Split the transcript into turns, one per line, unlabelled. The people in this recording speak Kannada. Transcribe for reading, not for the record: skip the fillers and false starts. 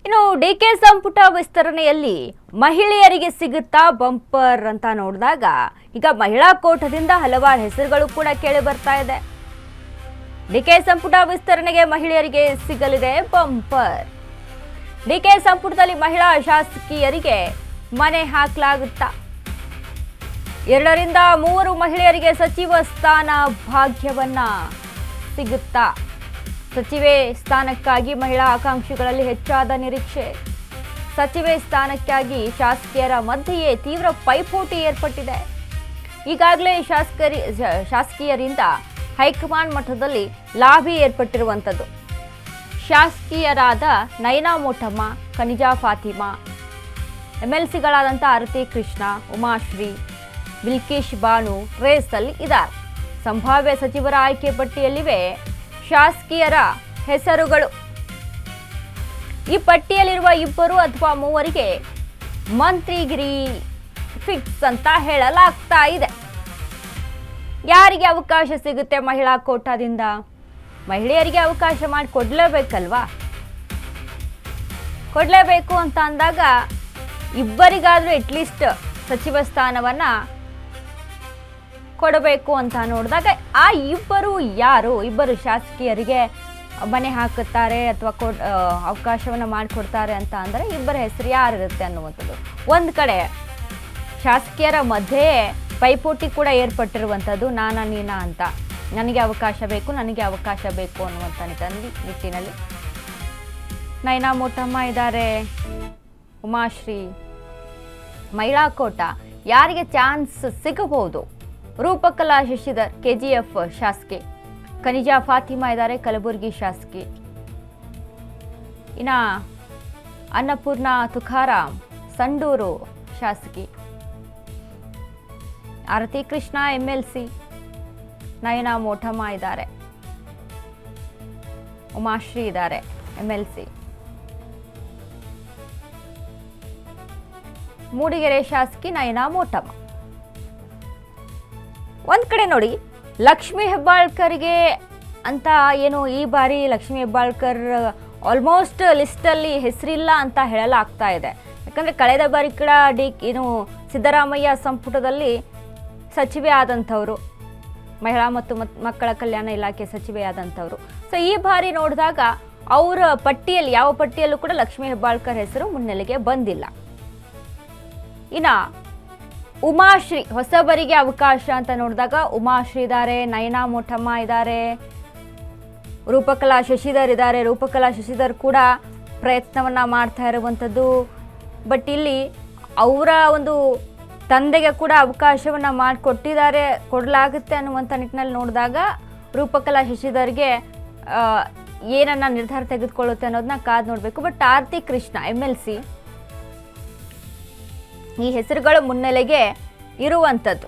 ಇನ್ನು ಡಿಕೆ ಸಂಪುಟ ವಿಸ್ತರಣೆಯಲ್ಲಿ ಮಹಿಳೆಯರಿಗೆ ಸಿಗುತ್ತಾ ಬಂಪರ್ ಅಂತ ನೋಡಿದಾಗ ಈಗ ಮಹಿಳಾ ಕೋಟದಿಂದ ಹಲವಾರು ಹೆಸರುಗಳು ಕೂಡ ಕೇಳಿ ಬರ್ತಾ ಇದೆ. ಡಿಕೆ ಸಂಪುಟ ವಿಸ್ತರಣೆಗೆ ಮಹಿಳೆಯರಿಗೆ ಸಿಗಲಿದೆ ಬಂಪರ್. ಡಿಕೆ ಸಂಪುಟದಲ್ಲಿ ಮಹಿಳಾ ಶಾಸಕಿಯರಿಗೆ ಮನೆ ಹಾಕಲಾಗುತ್ತಾ? 2 ರಿಂದ 3 ಮಹಿಳೆಯರಿಗೆ ಸಚಿವ ಸ್ಥಾನ ಭಾಗ್ಯವನ್ನ ಸಿಗುತ್ತಾ? ಸಚಿವೆ ಸ್ಥಾನಕ್ಕಾಗಿ ಮಹಿಳಾ ಆಕಾಂಕ್ಷಿಗಳಲ್ಲಿ ಹೆಚ್ಚಾದ ನಿರೀಕ್ಷೆ. ಸಚಿವೆ ಸ್ಥಾನಕ್ಕಾಗಿ ಶಾಸಕಿಯರ ಮಧ್ಯೆಯೇ ತೀವ್ರ ಪೈಪೋಟಿ ಏರ್ಪಟ್ಟಿದೆ. ಈಗಾಗಲೇ ಶಾಸಕಿಯರಿಂದ ಹೈಕಮಾಂಡ್ ಮಟ್ಟದಲ್ಲಿ ಲಾಬಿ ಏರ್ಪಟ್ಟಿರುವಂಥದ್ದು. ಶಾಸಕಿಯರಾದ ನಯನಾ ಮೋಟಮ್ಮ, ಕನಿಜಾ ಫಾತಿಮಾ, MLCಗಳಾದಂಥ ಆರತಿ ಕೃಷ್ಣ, ಉಮಾಶ್ರೀ, ಬಿಲ್ಕೀಶ್ ಬಾನು ರೇಸಲ್ಲಿ ಇದ್ದಾರೆ. ಸಂಭಾವ್ಯ ಸಚಿವರ ಆಯ್ಕೆ ಪಟ್ಟಿಯಲ್ಲಿವೆ ಶಾಸಕಿಯರ ಹೆಸರುಗಳು. ಈ ಪಟ್ಟಿಯಲ್ಲಿರುವ 2 ಅಥವಾ 3 ಮಂತ್ರಿಗಿರಿ ಫಿಕ್ಸ್ ಅಂತ ಹೇಳಲಾಗ್ತಾ ಇದೆ. ಯಾರಿಗೆ ಅವಕಾಶ ಸಿಗುತ್ತೆ ಮಹಿಳಾ ಕೋಟಾದಿಂದ? ಮಹಿಳೆಯರಿಗೆ ಅವಕಾಶ ಮಾಡಿ ಕೊಡಲೇಬೇಕಲ್ವಾ? ಕೊಡಲೇಬೇಕು ಅಂತ ಅಂದಾಗ ಇಬ್ಬರಿಗಾದ್ರೂ ಅಟ್ಲೀಸ್ಟ್ ಸಚಿವ ಸ್ಥಾನವನ್ನ ಕೊಡಬೇಕು ಅಂತ ನೋಡಿದಾಗ ಆ ಇಬ್ಬರು ಶಾಸಕಿಯರಿಗೆ ಮನೆ ಹಾಕುತ್ತಾರೆ ಅಥವಾ ಅವಕಾಶವನ್ನು ಮಾಡಿಕೊಡ್ತಾರೆ ಅಂತ ಅಂದರೆ ಇಬ್ಬರ ಹೆಸರು ಯಾರಿರುತ್ತೆ ಅನ್ನುವಂಥದ್ದು. ಒಂದು ಕಡೆ ಶಾಸಕಿಯರ ಮಧ್ಯೆ ಪೈಪೋಟಿ ಕೂಡ ಏರ್ಪಟ್ಟಿರುವಂಥದ್ದು, ನಾನಾ ನೀನಾ ಅಂತ. ನನಗೆ ಅವಕಾಶ ಬೇಕು ಅನ್ನುವಂಥ ನಿಟ್ಟಿನಲ್ಲಿ ನಯನಾ ಮೋಟಮ್ಮ ಇದ್ದಾರೆ, ಉಮಾಶ್ರೀ. ಮಹಿಳಾ ಕೋಟ ಯಾರಿಗೆ ಚಾನ್ಸ್ ಸಿಗಬಹುದು? ರೂಪಕಲಾ ಶಶಿಧರ್, KGF ಶಾಸಕಿ. ಕನಿಜಾ ಫಾತಿಮಾ ಇದ್ದಾರೆ, ಕಲಬುರಗಿ ಶಾಸಕಿ. ಇನ್ನ ಅನ್ನಪೂರ್ಣ ತುಕಾರಾಮ್, ಸಂಡೂರು ಶಾಸಕಿ. ಆರತಿ ಕೃಷ್ಣ MLC, ನಯನಾ ಮೋಟಮ್ಮ ಇದ್ದಾರೆ, ಉಮಾಶ್ರೀ ಇದ್ದಾರೆ MLC. ಮೂಡಿಗೆರೆ ಶಾಸಕಿ ನಯನಾ ಮೋಟಮ್ಮ. ಒಂದ್ ಕಡೆ ನೋಡಿ, ಲಕ್ಷ್ಮೀ ಹೆಬ್ಬಾಳ್ಕರ್ಗೆ ಅಂತ ಏನು ಈ ಬಾರಿ ಲಕ್ಷ್ಮೀ ಹೆಬ್ಬಾಳ್ಕರ್ ಆಲ್ಮೋಸ್ಟ್ ಲಿಸ್ಟಲ್ಲಿ ಹೆಸರಿಲ್ಲ ಅಂತ ಹೇಳಲಾಗ್ತಾ ಇದೆ. ಯಾಕಂದರೆ ಕಳೆದ ಬಾರಿ ಕೂಡ ಸಿದ್ದರಾಮಯ್ಯ ಸಂಪುಟದಲ್ಲಿ ಸಚಿವೆ ಆದಂಥವ್ರು, ಮಹಿಳಾ ಮತ್ತು ಮಕ್ಕಳ ಕಲ್ಯಾಣ ಇಲಾಖೆ ಸಚಿವೆ ಆದಂಥವ್ರು. ಸೊ ಈ ಬಾರಿ ನೋಡಿದಾಗ ಅವರ ಪಟ್ಟಿಯಲ್ಲಿ ಯಾವ ಪಟ್ಟಿಯಲ್ಲೂ ಕೂಡ ಲಕ್ಷ್ಮೀ ಹೆಬ್ಬಾಳ್ಕರ್ ಹೆಸರು ಮುನ್ನೆಲೆಗೆ ಬಂದಿಲ್ಲ. ಇನ್ನ ಉಮಾಶ್ರೀ ಹೊಸಬರಿಗೆ ಅವಕಾಶ ಅಂತ ನೋಡಿದಾಗ ಉಮಾಶ್ರೀ ಇದ್ದಾರೆ, ನಯನಾ ಮೋಟಮ್ಮ ಇದ್ದಾರೆ, ರೂಪಕಲಾ ಶಶಿಧರ್ ಇದ್ದಾರೆ. ರೂಪಕಲಾ ಶಶಿಧರ್ ಕೂಡ ಪ್ರಯತ್ನವನ್ನ ಮಾಡ್ತಾ ಇರುವಂಥದ್ದು. ಬಟ್ ಇಲ್ಲಿ ಅವರ ಒಂದು ತಂದೆಗೆ ಕೂಡ ಅವಕಾಶವನ್ನ ಕೊಡಲಾಗುತ್ತೆ ಅನ್ನುವಂಥ ನಿಟ್ಟಿನಲ್ಲಿ ನೋಡಿದಾಗ ರೂಪಕಲಾ ಶಶಿಧರ್ಗೆ ಏನನ್ನ ನಿರ್ಧಾರ ತೆಗೆದುಕೊಳ್ಳುತ್ತೆ ಅನ್ನೋದನ್ನ ಕಾದು ನೋಡಬೇಕು. ಬಟ್ ಆರತಿ ಕೃಷ್ಣ MLC ಈ ಹೆಸರುಗಳು ಮುನ್ನೆಲೆಗೆ ಇರುವಂಥದ್ದು.